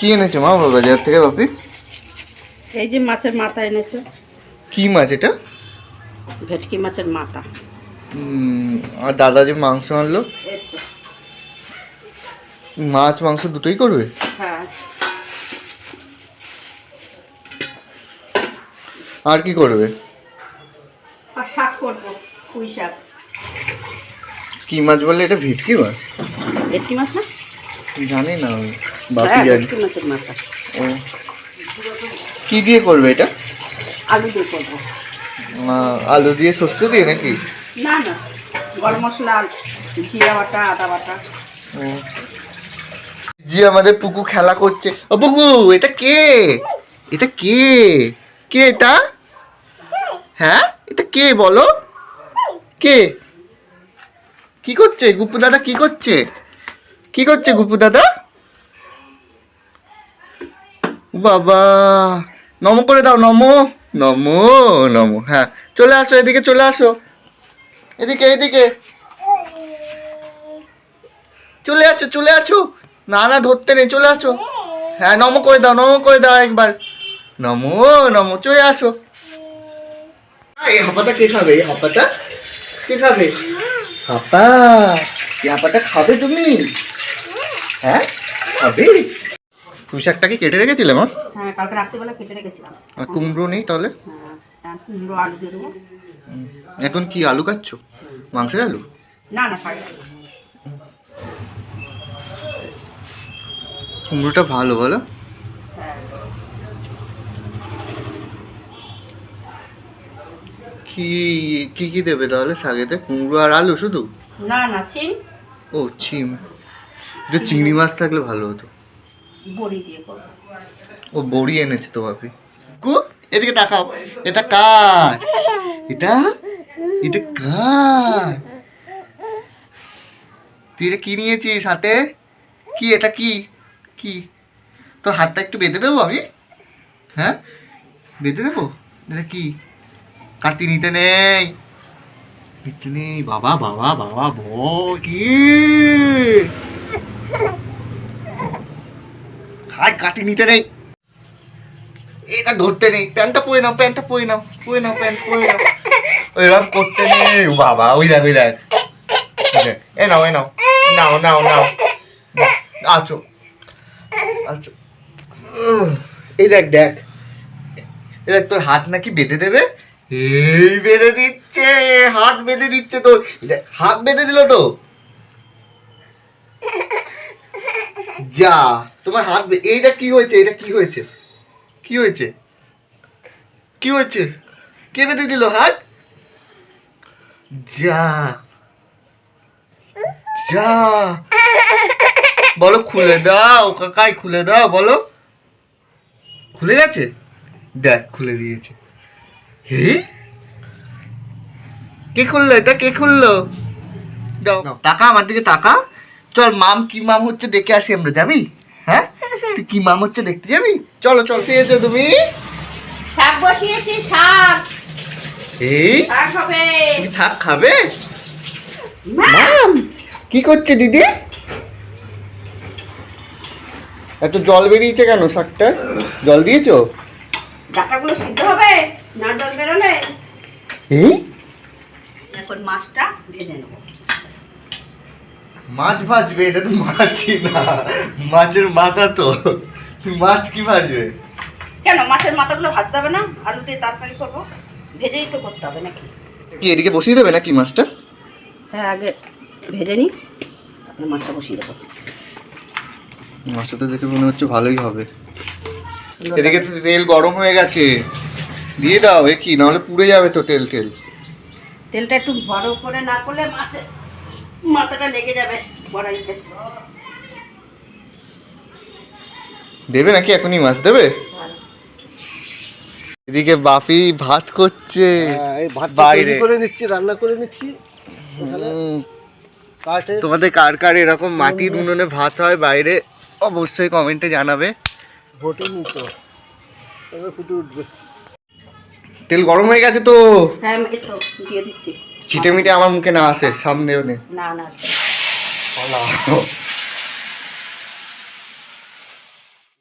কি এনেছো মা বাজার থেকে বাপি? এই যে মাছের মাথা এনেছো। কি মাছ এটা? ভেটকি মাছের মাথা। আর দাদা যে মাংস আনলো, মাছ মাংস দুটোই করবে? হ্যাঁ। আর কি করবে? আর শাক করবো, পুঁই শাক। কি মাছ বললে এটা? ভেটকি মাছ? ভেটকি মাছ না? জানি না আমি, বাপি হ্যাঁ, জানি। ভেটকি মাছের মাথা। ও, কি দিয়ে করবে এটা? আলু দিয়ে করবো। আলু দিয়ে শস্য দিয়ে নাকি? না না, গরম মশলা, জিরা বাটা, আদা বাটা। ও, জি আমাদের পুকু খেলা করছে। ও পুকু, এটা কে? এটা কে? কে এটা? হ্যাঁ, এটা কে বলো? কে? কি করছে গুপ্পু দাদা? কি করছে? কি করছে গুপ্পু দাদা? বাবা, নমো করে দাও, নমো নমো নমো। হ্যাঁ, চলে আসো এদিকে, চলে আসো এদিকে, এদিকে চলে আছো, চলে আছো। না না, ধরতে নেই, চলে আসো। হ্যাঁ, নমো করে দাও, নমো করে দাও একবার। নমো নমো, চলে আসো। এই হাঁপাটা কে খাবে? এই হাঁপাটা কে খাবে? হাঁপা, এই হাঁপাটা খাবে তুমি? হ্যাঁ, খাবে। পুঁই শাকটা কি কেটে রেখেছিলে মা? হ্যাঁ, কালকে রাত্রিবেলা কেটে রেখেছিলাম। আর কুমড়ো নেই তাহলে? হ্যাঁ, কুমড়ো আলু দিয়ে দেবো। এখন কি আলু খাচ্ছ? মাংসের আলু? না না, শাক। কুমড়োটা ভালো বলো? হ্যাঁ। কি কি কি দেবে তাহলে শাকেতে? কুমড়ো আর আলু শুধু? না না, চিন। ও, চিম। যে চিংড়ি মাছ থাকলে ভালো হতো। বড়ি দিয়ে করবো। ও, বড়ি এনেছে তো বাপি। কু, এদিকে তাকাও। এটা কার? এটা এটা কার? তুই এটা কি নিয়েছিস হাতে? কি এটা? কি কি? তোর হাতটা একটু বেঁধে দেবো আমি? হ্যাঁ, বেঁধে দেবো? এটা কি? কাটি নিতে নেই, নিতে নেই। বাবা বাবা বাবা, বল কি? হাই, কাটি নিতে নেই, এটা ধরতে নেই। প্যান্টটা পরে নাও, প্যান্টটা পরে নাও, পরে নাও, প্যান্ট পরে নাও। ওইরকম করতে নেই বাবা। ওই দেখ, ওই দেখ। এ নাও, এ নাও, নাও নাও নাও। আছো আছো। এই দেখ, দেখ, এই দেখ, তোর হাত নাকি বেঁধে দেবে। এই বেঁধে দিচ্ছে, হাত বেঁধে দিচ্ছে তোর। দেখ, হাত বেঁধে দিল তো। যা, তোমার হাত এই দেখ কি হয়েছে, এটা কি হয়েছে? কি হয়েছে? কি হয়েছে? কে বেঁধে দিল হাত? যা যা, বলো খুলে দাও কাকাই, খুলে দাও বলো। খুলে গেছে? দেখ, খুলে দিয়েছে। হে, কে খুললো এটা? কে খুললো? দাও, টাকা আমার দিকে টাকা। চল, মাম কি মাম হচ্ছে দেখে আসি আমরা। যাবি? হ্যাঁ, তুই কি মাম হচ্ছে দেখতে যাবি? চলো চল। খেয়েছো তুমি? শাক বসিয়েছি, শাক। এই শাক হবে। তুমি শাক খাবে? মাম কি করছে দিদি? এত জল বেরিয়েছে কেন? শাকটা জল দিয়েছো? ডাটাগুলো সিদ্ধ হবে না জল বেরোলে। এই এখন মাছটা ভেজে নেবো। মাছ ভাজবে? এটা তো মাছই না, মাছের মাথা তো। মাছ কি ভাজবে? কেন, মাছের মাথাগুলো ভাজতে হবে না? আলু দিয়ে তরকারি করবো, ভেজেই তো করতে হবে নাকি? কি এদিকে বসিয়ে দেবে নাকি মাছটা? হ্যাঁ, আগে ভেজে নিই, তারপরে মাছটা বসিয়ে দেবো। মাছটা তো দেখে মনে হচ্ছে ভালোই হবে। এদিকে তো তেল গরম হয়ে গেছে, দিয়ে দাও। এ কি, নাহলে পুড়ে যাবে তো তেল। তেলটা একটু বড় করে না করলে মাছের মাথাটা লেগে যাবে বড়াইতে। দেবে নাকি এখনই মাছ দেবে? এদিকে বাপি ভাত করছে বাইরে করে নিচ্ছি, রান্না করে নিচ্ছি। তোমাদের কার কার এরকম মাটির উনুনে ভাত হয় বাইরে অবশ্যই কমেন্টে জানাবে। ফুটে উঠবে। তেল গরম হয়ে গেছে তো। হ্যাঁ, এই তো দিয়ে দিচ্ছি। ছিটে মিটে আমার মুখে না আসে, সামনেও নেই। না না।